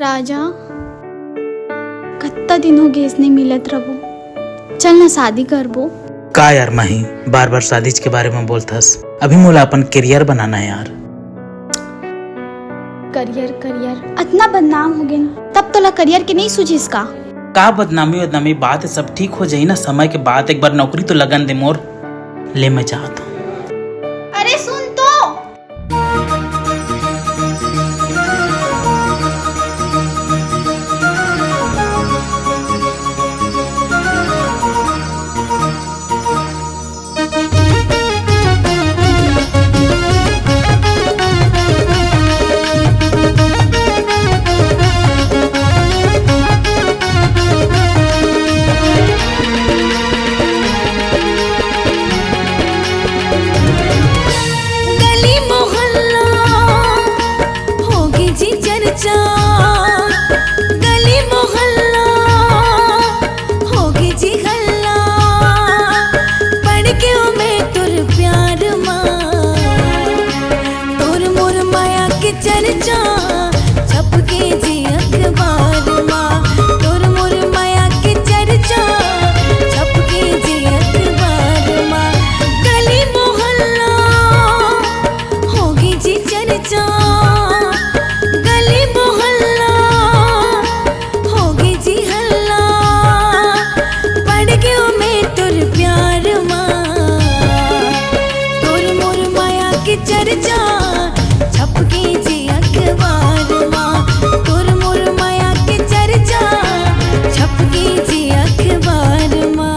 राजा, कत्ता दिन हो गए इसने मिलत रहो। चल ना शादी करबो। का यार माही बार बार शादी के बारे में बोलथस। अभी मोला अपन करियर बनाना है यार। करियर करियर इतना बदनाम हो गए तब तोला करियर के नहीं सूझिस का बदनामी बात है, सब ठीक हो जाई ना समय के बाद। एक बार नौकरी तो लगन दे मोर। ले मैं चाहता हूँ। अरे सुन तो, गली मोहल्ला होगी जी हल्ला, पढ़ के मैं तुर प्यार माँ, तुर मोर माया के चर्चा छप के जी अखबार माँ, तुर मोर माया के चर्चा छप के जी अखबार माँ। गली मोहल्ला होगी जी चर्चा, चर्चा छप के जी अखबार माँ, तुर मोर माया के चर्चा छप के जी अखबार माँ।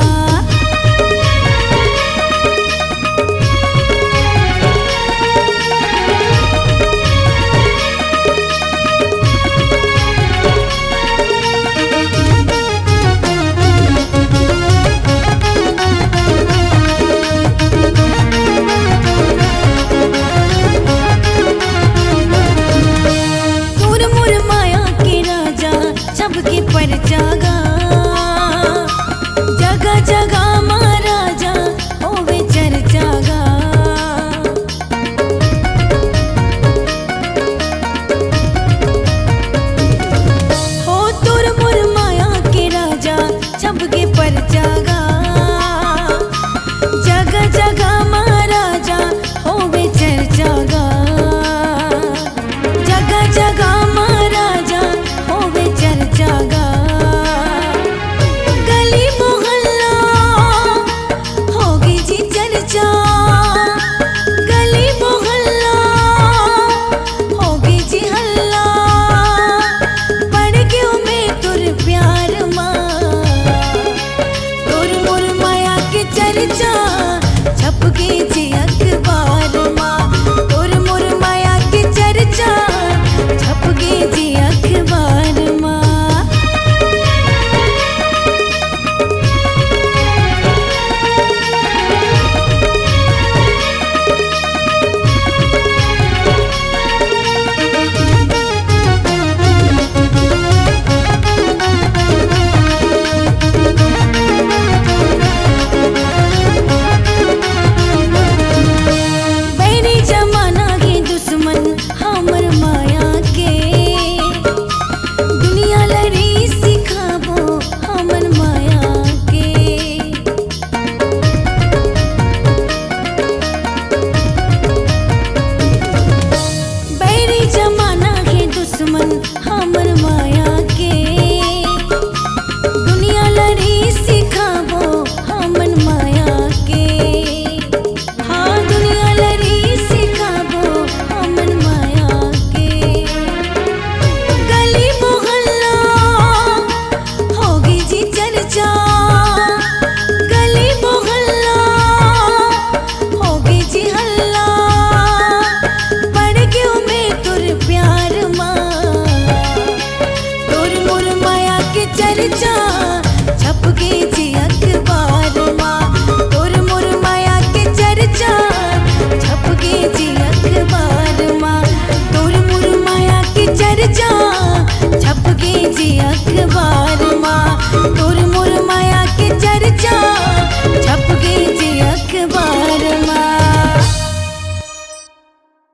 सबके पर जागा जगह जगह महाराजा होवे चर्चागा। हो तुर मुर माया के राजा सबके पर जागा, जगह जगह महाराजा होवे चर्चागा, जगह जगह महाराजा होवे चर्चागा। गली मोहल्ला होगी जी चर्चा, गली मोहल्ला होगी जी हल्ला, पढ़ के मैं तुर प्यार माँ, तुर मोर माया के चर्चा छप के जी अखबार माँ, तुर मोर माया के चर्चा छप के जी अखबार माँ। हमर माया के दुनिया लड़ी सिखाबो हमन माया के, हाँ दुनिया लड़ी सिखाबो हमन माया के। गली मोहल्ला होगी जी चर्चा, गली मोहल्ला होगी जी हल्ला, पढ़ के मैं तुर प्यार माँ, चर्चा छप के जी अखबार माँ, तुर मोर माया के चर्चा छप के जी अखबार माँ, तुर मोर माया के चर्चा छप के जी अखबार माँ, तुर मोर माया के चर्चा छप के जी अखबार माँ।